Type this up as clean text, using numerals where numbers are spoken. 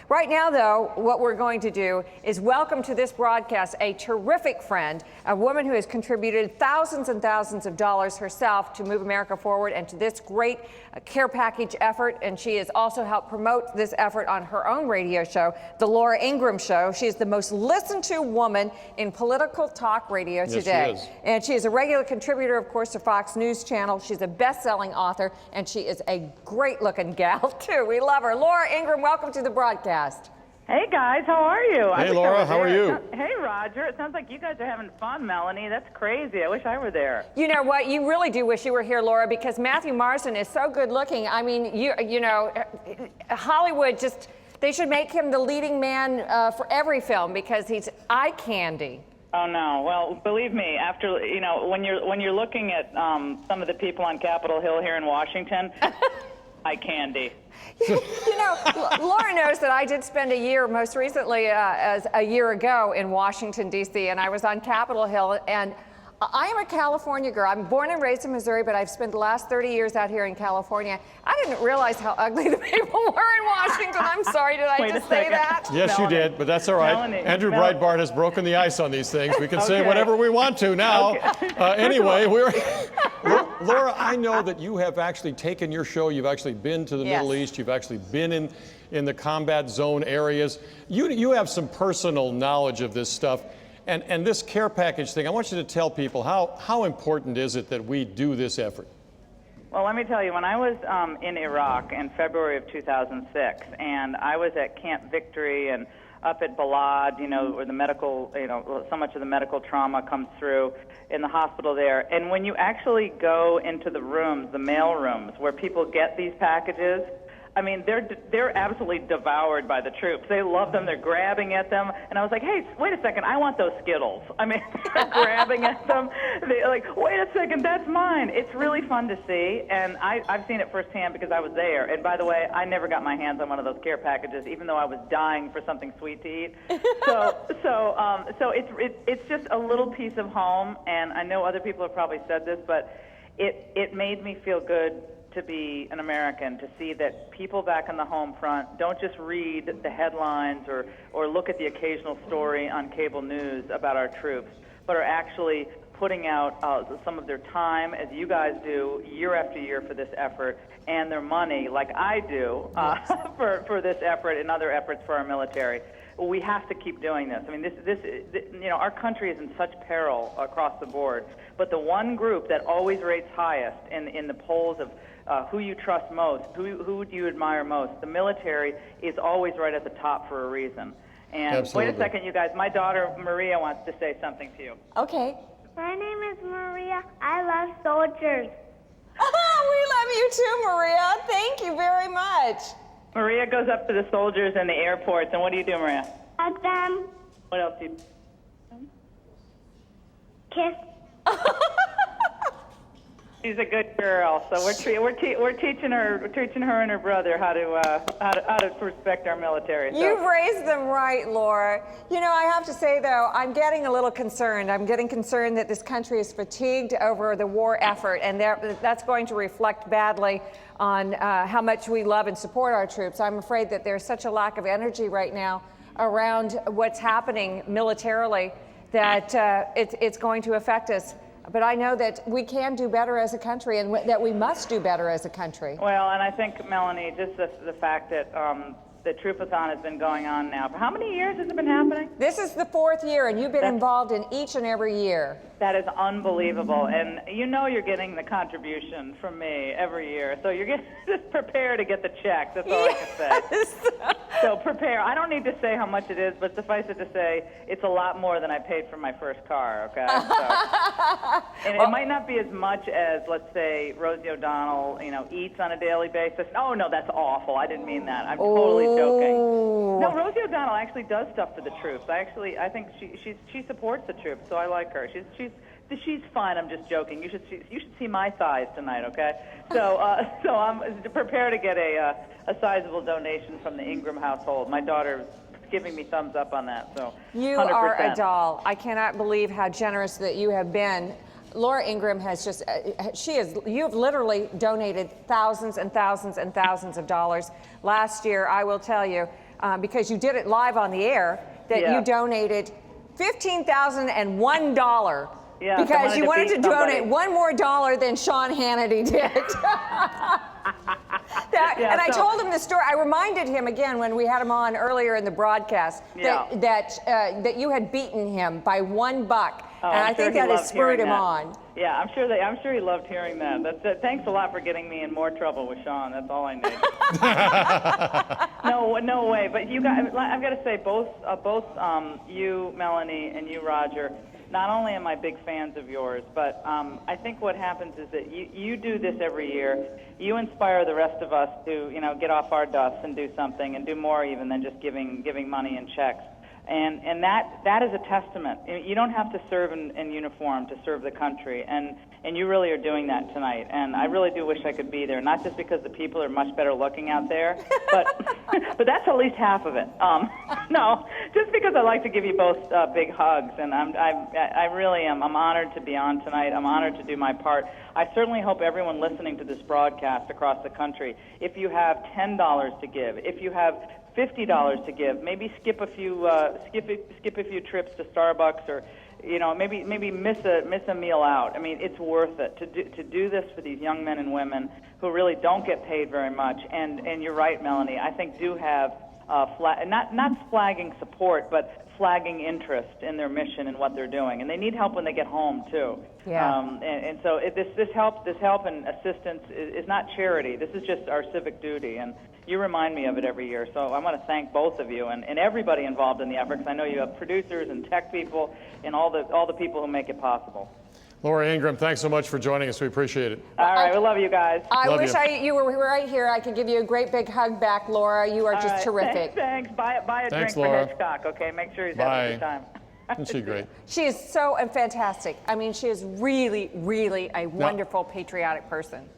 Right now, though, what we're going to do is welcome to this broadcast a terrific friend, a woman who has contributed thousands and thousands of dollars herself to move America forward and to this great care package effort. And she has also helped promote this effort on her own radio show, The Laura Ingraham Show. She is the most listened to woman in political talk radio today. Yes, she is. And she is a regular contributor, of course, to Fox News Channel. She's a best-selling author, and she is a great-looking gal, too. We love her. Laura Ingraham, welcome to the broadcast. Hey, guys. How are you? Hey, Laura. How are you? Hey, Roger. It sounds like you guys are having fun, Melanie. That's crazy. I wish I were there. You know what? You really do wish you were here, Laura, because Matthew Marsden is so good-looking. I mean, you know, Hollywood just, they should make him the leading man for every film because he's eye candy. Oh no! Well, believe me, after when you're looking at some of the people on Capitol Hill here in Washington, eye candy. You know, Laura knows that I did spend a year, most recently as a year ago, in Washington, D.C., and I was on Capitol Hill, and I am a California girl. I'm born and raised in Missouri, but I've spent the last 30 years out here in California. I didn't realize how ugly the people were in Washington. I'm sorry, did I just say that? Yes, Melanie. you did, but that's all right. Melanie. Andrew Breitbart has broken the ice on these things. We can say Okay. whatever we want to now. Okay. Anyway, Laura, I know that you have actually taken your show. You've actually been to the Yes. Middle East. You've actually been in the combat zone areas. You have some personal knowledge of this stuff. And this care package thing, I want you to tell people how important is it that we do this effort? Well, let me tell you, when I was in Iraq in February of 2006, and I was at Camp Victory and up at Balad, where the medical, so much of the medical trauma comes through in the hospital there. And when you actually go into the rooms, the mail rooms, where people get these packages, I mean, they're absolutely devoured by the troops. They love them. They're grabbing at them. And I was like, hey, wait a second. I want those Skittles. I mean, they're grabbing at them. They're like, wait a second, that's mine. It's really fun to see. And I've seen it firsthand because I was there. And by the way, I never got my hands on one of those care packages, even though I was dying for something sweet to eat. So it's just a little piece of home. And I know other people have probably said this, but it made me feel good to be an American, to see that people back on the home front don't just read the headlines or look at the occasional story on cable news about our troops, but are actually putting out some of their time, as you guys do year after year for this effort, and their money, like I do, for this effort and other efforts for our military. We have to keep doing this. I mean, our country is in such peril across the board, but the one group that always rates highest in the polls of who you trust most, who do you admire most, the military is always right at the top for a reason. And Absolutely. Wait a second, you guys. My daughter, Maria, wants to say something to you. Okay. My name is Maria. I love soldiers. We love you too, Maria. Thank you very much. Maria goes up to the soldiers in the airports, and what do you do, Maria? Hug them. What else do you Kiss. She's a good girl, so we're teaching her and her brother how to respect our military. So. You've raised them right, Laura. You know, I have to say, though, I'm getting a little concerned. I'm getting concerned that this country is fatigued over the war effort, and that's going to reflect badly on how much we love and support our troops. I'm afraid that there's such a lack of energy right now around what's happening militarily that it's going to affect us. But I know that we can do better as a country and that we must do better as a country. Well, and I think, Melanie, just the fact that the Troopathon has been going on now. For how many years has it been happening? This is the 4th year, and you've been involved in each and every year. That is unbelievable. And you're getting the contribution from me every year. So you're just prepare to get the check. That's all I can say. So prepare. I don't need to say how much it is, but suffice it to say, it's a lot more than I paid for my first car, okay? So, and it might not be as much as, let's say, Rosie O'Donnell, eats on a daily basis. Oh, no, that's awful. I didn't mean that. I'm totally joking. No, Rosie O'Donnell actually does stuff for the troops. I think she supports the troops, so I like her. She's fine. I'm just joking. You should see my thighs tonight, okay? So I'm prepared to get a sizable donation from the Ingraham household. My daughter's giving me thumbs up on that. So you 100%. are a doll. I cannot believe how generous that you have been. Laura Ingraham has just, you have literally donated thousands and thousands and thousands of dollars. Last year, I will tell you, because you did it live on the air, that Yeah. you donated $15,001 Yeah, because you wanted to beat somebody. donate one more dollar than Sean Hannity did. Yeah, and I so- told him the story. I reminded him again when we had him on earlier in the broadcast that you had beaten him by $1. Oh, and I'm I think sure he that has loved spurred hearing him that. on. Yeah, I'm sure he loved hearing that. Thanks a lot for getting me in more trouble with Sean. That's all I need. No way. But you guys, I've got to say, both you, Melanie, and you, Roger. Not only am I big fans of yours, but I think what happens is that you do this every year. You inspire the rest of us to, get off our duffs and do something, and do more even than just giving money and checks. And that is a testament. You don't have to serve in uniform to serve the country, and you really are doing that tonight. And I really do wish I could be there, not just because the people are much better looking out there, but that's at least half of it. No, just because I like to give you both big hugs, and I really am. I'm honored to be on tonight. I'm honored to do my part. I certainly hope everyone listening to this broadcast across the country, if you have $10 to give, if you have $50 to give, maybe skip a few trips to Starbucks, or maybe miss a meal out. I mean, it's worth it to do this for these young men and women who really don't get paid very much. And you're right, Melanie. I think do have not flagging support, but flagging interest in their mission and what they're doing, and they need help when they get home too. Yeah. And so this help and assistance is not charity. This is just our civic duty, and you remind me of it every year. So I want to thank both of you and everybody involved in the effort, because I know you have producers and tech people and all the people who make it possible. Laura Ingraham, thanks so much for joining us. We appreciate it. All right, we love you guys. I Love wish you. you were right here. I could give you a great big hug back, Laura. You are All just right, terrific. Thanks. Buy a Thanks, drink Laura. for Hitchcock, okay? Make sure he's Bye. having a good time. Isn't she great? She is so fantastic. I mean, she is really, really a wonderful, patriotic person.